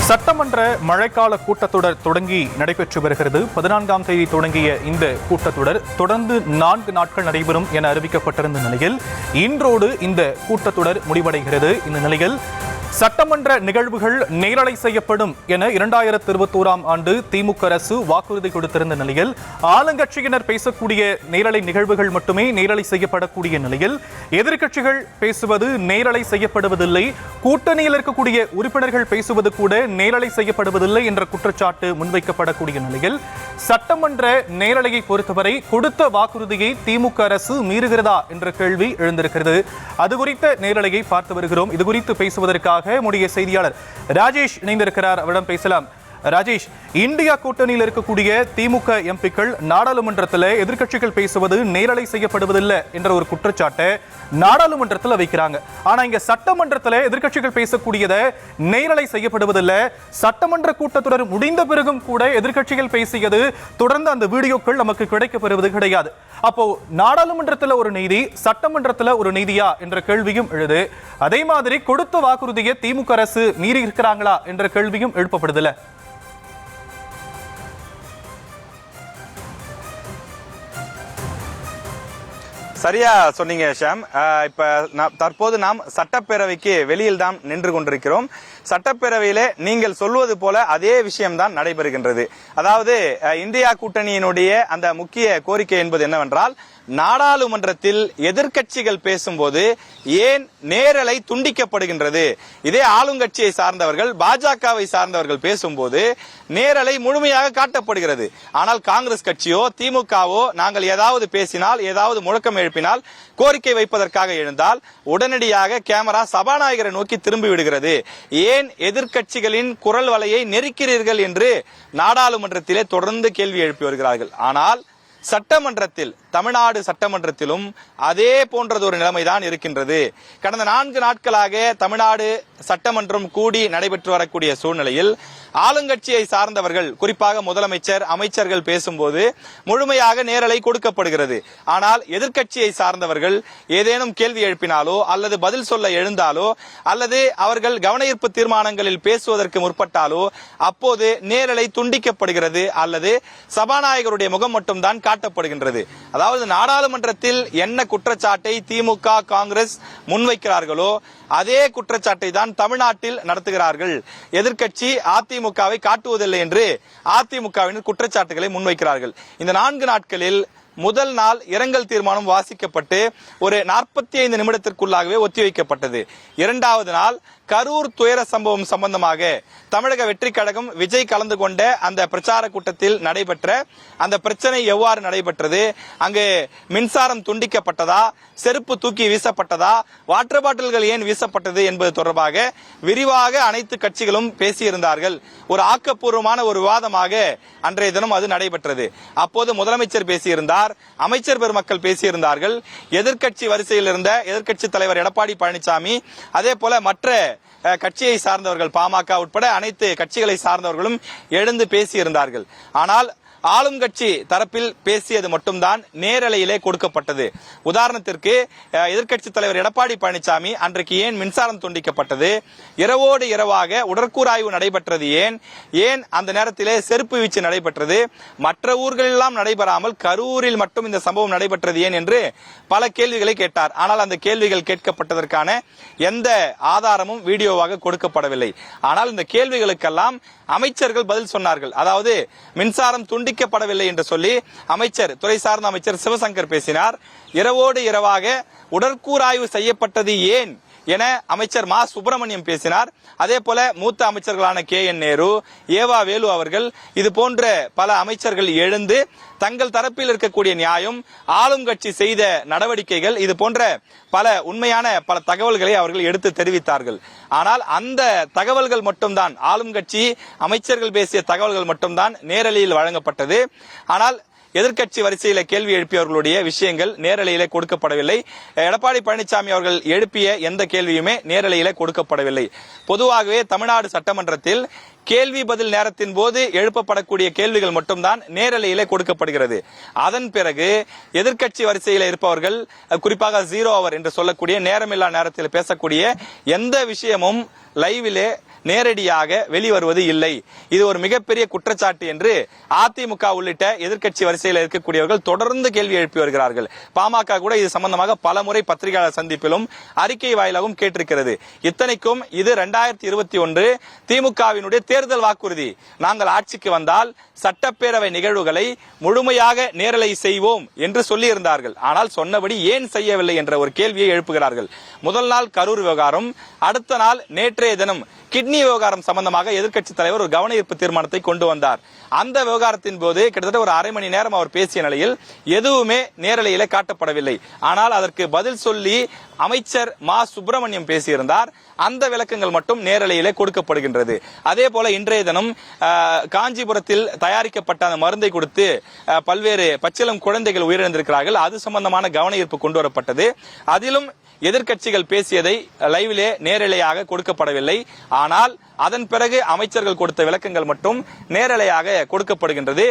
சட்டமன்ற மழைக்கால கூட்டத்தொடர் தொடங்கி நடைபெற்று வருகிறது. 14ஆம் தேதி தொடங்கிய இந்த கூட்டத்தொடர் தொடர்ந்து 4 நாட்கள் நடைபெறும் என அறிவிக்கப்பட்டிருந்த நிலையில் இன்றோடு இந்த கூட்டத்தொடர் முடிவடைகிறது. இந்த நிலையில் சட்டமன்ற நிகழ்வுகள் நேரலை செய்யப்படும் என 2021ஆம் ஆண்டு திமுக அரசு வாக்குறுதி கொடுத்திருந்த நிலையில் ஆளுங்கட்சியினர் பேசக்கூடிய நேரலை நிகழ்வுகள் மட்டுமே நேரலை செய்யப்படக்கூடிய நிலையில் எதிர்க்கட்சிகள் பேசுவது நேரலை செய்யப்படுவதில்லை, கூட்டணியில் இருக்கக்கூடிய உறுப்பினர்கள் பேசுவது கூட நேரலை செய்யப்படுவதில்லை என்ற குற்றச்சாட்டு முன்வைக்கப்படக்கூடிய நிலையில் சட்டமன்ற நேரலையை பொறுத்தவரை கொடுத்த வாக்குறுதியை திமுக அரசு மீறுகிறதா என்ற கேள்வி எழுந்திருக்கிறது. அது குறித்த நேரலையை பார்த்து வருகிறோம். இது குறித்து பேசுவதற்காக நம்முடைய செய்தியாளர் ராஜேஷ் இணைந்திருக்கிறார். அவரிடம் பேசலாம். ராஜேஷ், இந்தியா கூட்டணியில் இருக்கக்கூடிய திமுக எம்பிக்கள் நாடாளுமன்றத்தில் எதிர்க்கட்சிகள் பேசுவது நேரலை செய்யப்படுவதில்லை என்ற ஒரு குற்றச்சாட்டை நாடாளுமன்றத்தில் வைக்கிறாங்க. ஆனா இங்க சட்டமன்றத்தில் எதிர்க்கட்சிகள் பேசக்கூடியதை நேரலை செய்யப்படுவதில்லை. சட்டமன்ற கூட்டத்தொடர் முடிந்த பிறகும் கூட எதிர்க்கட்சிகள் பேசியது தொடர்ந்து அந்த வீடியோக்கள் நமக்கு கிடைக்கப்பெறுவது கிடையாது. அப்போ நாடாளுமன்றத்தில் ஒரு நீதி, சட்டமன்றத்தில் ஒரு நீதியா என்ற கேள்வியும் எழுது. அதே மாதிரி கொடுத்த வாக்குறுதியை திமுக அரசு மீறி இருக்கிறாங்களா என்ற கேள்வியும் எழுப்பப்படுதில்லை. சரியா சொன்னீங்க ஷாம். இப்ப தற்போது நாம் சட்டப்பேரவைக்கு வெளியில் தான் நின்று கொண்டிருக்கிறோம். சட்டப்பேரவையிலே நீங்கள் சொல்வது போல அதே விஷயம்தான் நடைபெறுகின்றது. அதாவது இந்தியா கூட்டணியினுடைய அந்த முக்கிய கோரிக்கை என்பது என்னவென்றால், நாடாளுமன்றத்தில் எதிர்க்கட்சிகள் பேசும்போது ஏன் நேரலை துண்டிக்கப்படுகின்றது? இதே ஆளுங்கட்சியை சார்ந்தவர்கள், பாஜகவை சார்ந்தவர்கள் பேசும்போது நேரலை முழுமையாக காட்டப்படுகிறது. ஆனால் காங்கிரஸ் கட்சியோ திமுகவோ நாங்கள் ஏதாவது பேசினால், ஏதாவது முழக்கம் எழுப்பினால், கோரிக்கை வைப்பதற்காக எழுந்தால் உடனடியாக கேமரா சபாநாயகரை நோக்கி திரும்பி விடுகிறது. ஏன் எதிர்க்கட்சிகளின் குரல் வலையை நெருக்கிறீர்கள் என்று நாடாளுமன்றத்திலே தொடர்ந்து கேள்வி எழுப்பி வருகிறார்கள். ஆனால் சட்டமன்றத்தில், தமிழ்நாடு சட்டமன்றத்திலும் அதே போன்றது ஒரு நிலைமைதான் இருக்கின்றது. கடந்த 4 நாட்களாக தமிழ்நாடு சட்டமன்றம் கூடி நடைபெற்று வரக்கூடிய சூழ்நிலையில் ஆளுங்கட்சியை சார்ந்தவர்கள், குறிப்பாக முதலமைச்சர், அமைச்சர்கள் பேசும்போது முழுமையாக நேரலை கொடுக்கப்படுகிறது. ஆனால் எதிர்க்கட்சியை சார்ந்தவர்கள் ஏதேனும் கேள்வி எழுப்பினாலோ அல்லது பதில் சொல்ல எழுந்தாலோ அல்லது அவர்கள் கவனஈர்ப்பு தீர்மானங்களில் பேசுவதற்கு முற்பட்டாலோ அப்போது நேரலை துண்டிக்கப்படுகிறது அல்லது சபாநாயகருடைய முகம் மட்டும்தான் காட்டப்படுகின்றது. அதாவது நாடாளுமன்றத்தில் என்ன குற்றச்சாட்டை திமுக, காங்கிரஸ் முன்வைக்கிறார்களோ அதே குற்றச்சாட்டை தான் தமிழ்நாட்டில் நடத்துகிறார்கள். எதிர்க்கட்சி அதிமுகவை காட்டுவதில்லை என்று அதிமுகவினர் குற்றச்சாட்டுகளை முன்வைக்கிறார்கள். இந்த 4 நாட்களில் முதல் நாள் இரங்கல் தீர்மானம் வாசிக்கப்பட்டு ஒரு 45 நிமிடத்திற்குள்ளாகவே ஒத்திவைக்கப்பட்டது. 2வது நாள் கரூர் துயர சம்பவம் சம்பந்தமாக தமிழக வெற்றி கழகம் விஜய் கலந்து கொண்ட அந்த பிரச்சார கூட்டத்தில் நடைபெற்ற அந்த பிரச்சனை எவ்வாறு நடைபெற்றது, அங்கு மின்சாரம் துண்டிக்கப்பட்டதா, செருப்பு தூக்கி வீசப்பட்டதா, வாட்டர் பாட்டில்கள் ஏன் வீசப்பட்டது என்பது தொடர்பாக விரிவாக அனைத்து கட்சிகளும் பேசியிருந்தார்கள். ஒரு ஆக்கப்பூர்வமான ஒரு விவாதமாக அன்றைய தினம் அது நடைபெற்றது. அப்போது முதலமைச்சர் பேசியிருந்தார், அமைச்சர் பெருமக்கள் பேசியிருந்தார்கள். எதிர்க்கட்சி வரிசையில் இருந்த எதிர்க்கட்சி தலைவர் எடப்பாடி பழனிசாமி, அதே போல மற்ற கட்சியை சார்ந்தவர்கள், பாமக உட்பட அனைத்து கட்சிகளை சார்ந்தவர்களும் எழுந்து பேசியிருந்தார்கள். ஆனால் ஆளும் கட்சி தரப்பில் பேசியது மட்டும்தான் நேரலையிலே கொடுக்கப்பட்டது. உதாரணத்திற்கு எதிர்க்கட்சி தலைவர் எடப்பாடி பழனிசாமி அன்றைக்கு ஏன் மின்சாரம் துண்டிக்கப்பட்டது, இரவோடு இரவாக உடற்கூறாய்வு நடைபெற்றது ஏன் அந்த நேரத்திலே செருப்பு வீச்சு நடைபெற்றது, மற்ற ஊர்களெல்லாம் நடைபெறாமல் கரூரில் மட்டும் இந்த சம்பவம் நடைபெற்றது ஏன் என்று பல கேள்விகளை கேட்டார். ஆனால் அந்த கேள்விகள் கேட்கப்பட்டதற்கான எந்த ஆதாரமும் வீடியோவாக கொடுக்கப்படவில்லை. ஆனால் இந்த கேள்விகளுக்கெல்லாம் அமைச்சர்கள் பதில் சொன்னார்கள். அதாவது மின்சாரம் துண்டிக்கப்படவில்லை என்று சொல்லி அமைச்சர், துறை சார்ந்த அமைச்சர் சிவசங்கர் பேசினார். இரவோடு இரவாக உடற்கூறாய்வு செய்யப்பட்டது ஏன் என அமைச்சர் மா சுப்பிரமணியம் பேசினார். அதே போல மூத்த அமைச்சர்களான KN நேரு, ஏவா வேலு அவர்கள், இது போன்ற பல அமைச்சர்கள் எழுந்து தங்கள் தரப்பில் இருக்கக்கூடிய நியாயம், ஆளும் கட்சி செய்த நடவடிக்கைகள், இது போன்ற பல உண்மையான பல தகவல்களை அவர்கள் எடுத்து தெரிவித்தார்கள். ஆனால் அந்த தகவல்கள் மட்டும்தான், ஆளும் கட்சி அமைச்சர்கள் பேசிய தகவல்கள் மட்டும்தான் நேரலையில் வழங்கப்பட்டது. ஆனால் எதிர்க்கட்சி வரிசையில கேள்வி எழுப்பியவர்களுடைய விஷயங்கள் நேரலையிலே கொடுக்கப்படவில்லை. எடப்பாடி பழனிசாமி அவர்கள் எழுப்பிய எந்த கேள்வியுமே நேரலையிலே கொடுக்கப்படவில்லை. பொதுவாகவே தமிழ்நாடு சட்டமன்றத்தில் கேள்வி பதில் நேரத்தின் போது எழுப்பப்படக்கூடிய கேள்விகள் மட்டும்தான் நேரலையிலே கொடுக்கப்படுகிறது. அதன் பிறகு எதிர்க்கட்சி வரிசையில் இருப்பவர்கள், குறிப்பாக 0 அவர் என்று சொல்லக்கூடிய நேரமில்லா நேரத்தில் பேசக்கூடிய எந்த விஷயமும் லைவிலே நேரடியாக வெளிவருவது இல்லை. இது ஒரு மிகப்பெரிய குற்றச்சாட்டு என்று அதிமுக உள்ளிட்ட எதிர்க்கட்சி வரிசையில் இருக்கக்கூடியவர்கள் தொடர்ந்து கேள்வி எழுப்பி வருகிறார்கள். பாமக கூட இது சம்பந்தமாக பல முறை பத்திரிகையாளர் சந்திப்பிலும் அறிக்கை வாயிலாகவும் கேட்டிருக்கிறது. இத்தனைக்கும் இது 2021 திமுகவினுடைய தேர்தல் வாக்குறுதி. நாங்கள் ஆட்சிக்கு வந்தால் சட்டப்பேரவை நிகழ்வுகளை முழுமையாக நேரலை செய்வோம் என்று சொல்லியிருந்தார்கள். ஆனால் சொன்னபடி ஏன் செய்யவில்லை என்ற ஒரு கேள்வியை எழுப்புகிறார்கள். முதல் நாள் கரூர் விவகாரம், அடுத்த நாள் நேற்றைய தினம் கிட்னி விவகாரம் சம்பந்தமாக எதிர்க்கட்சி தலைவர் ஒரு கவன ஈர்ப்பு தீர்மானத்தை கொண்டு வந்தார். அந்த விவகாரத்தின் போது கிட்டத்தட்ட ஒரு அரை மணி நேரம் அவர் பேசிய நிலையில் எதுவுமே நேரலையில காட்டப்படவில்லை. ஆனால் அதற்கு பதில் சொல்லி அமைச்சர் மா சுப்பிரமணியம் பேசியிருந்தார். அந்த விளக்கங்கள் மட்டும் நேரலையிலே கொடுக்கப்படுகின்றது. அதே போல இன்றைய தினம் காஞ்சிபுரத்தில் தயாரிக்கப்பட்ட அந்த மருந்தை கொடுத்து பல்வேறு பச்சிளம் குழந்தைகள் உயிரிழந்திருக்கிறார்கள். அது சம்பந்தமான கவன ஈர்ப்பு கொண்டு வரப்பட்டது. அதிலும் எதிர்க்கட்சிகள் பேசியதை லைவிலே நேரலையாக கொடுக்கப்படவில்லை. ஆனால் அதன் பிறகு அமைச்சர்கள் கொடுத்த விளக்கங்கள் மட்டும் நேரலையாக கொடுக்கப்படுகின்றது.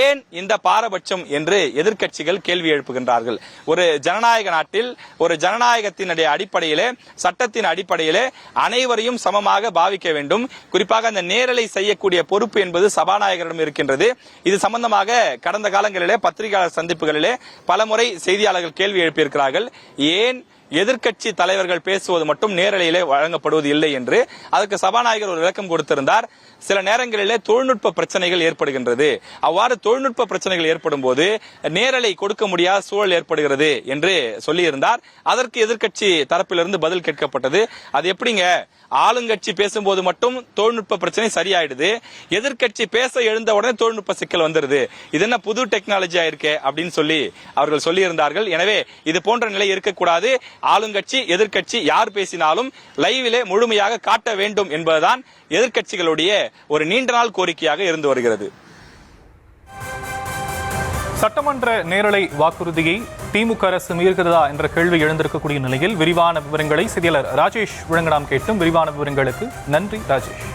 ஏன் இந்த பாரபட்சம் என்று எதிர்க்கட்சிகள் கேள்வி எழுப்புகின்றார்கள். ஒரு ஜனநாயக நாட்டில் ஒரு ஜனநாயகத்தினுடைய அடிப்படையிலே, சட்டத்தின் அடிப்படையிலே அனைவரையும் சமமாக பாவிக்க வேண்டும். குறிப்பாக அந்த நேரலை செய்யக்கூடிய பொறுப்பு என்பது சபாநாயகரிடம் இருக்கின்றது. இது சம்பந்தமாக கடந்த காலங்களிலே பத்திரிகையாளர் சந்திப்புகளிலே பலமுறை செய்தியாளர்கள் கேள்வி எழுப்பியிருக்கிறார்கள். ஏன் எதிர்க்கட்சி தலைவர்கள் பேசுவது மட்டும் நேரலையிலே வழங்கப்படுவது இல்லை என்று அதற்கு சபாநாயகர் ஒரு விளக்கம் கொடுத்திருந்தார். சில நேரங்களிலே தொழில்நுட்ப பிரச்சனைகள் ஏற்படுகின்றது. அவ்வாறு தொழில்நுட்ப பிரச்சனைகள் ஏற்படும் போது நேரலை கொடுக்க முடியாத சூழல் ஏற்படுகிறது என்று சொல்லியிருந்தார். அதற்கு எதிர்க்கட்சி தரப்பிலிருந்து பதில் கேட்கப்பட்டது. அது எப்படிங்க, ஆளுங்கட்சி பேசும்போது மட்டும் தொழில்நுட்ப பிரச்சனை சரியாயிடுது, எதிர்க்கட்சி பேச எழுந்த உடனே தொழில்நுட்ப சிக்கல் வந்துருது, இது என்ன புது டெக்னாலஜியா இருக்கே அப்படின்னு சொல்லி அவர்கள் சொல்லியிருந்தார்கள். எனவே இது போன்ற நிலை இருக்கக்கூடாது. ஆளுங்கட்சி எதிர்க்கட்சி யார் பேசினாலும் லைவிலே முழுமையாக காட்ட வேண்டும் என்பதுதான் எதிர்க்கட்சிகளுடைய ஒரு நீண்ட நாள் கோரிக்கையாக இருந்து வருகிறது. சட்டமன்ற நேரலை வாக்குறுதியை திமுக அரசு மீறுகிறதா என்ற கேள்வி எழுந்திருக்கக்கூடிய நிலையில் விரிவான விவரங்களை செய்தியாளர் ராஜேஷ் வழங்க நாம் கேட்டும். விரிவான விவரங்களுக்கு நன்றி ராஜேஷ்.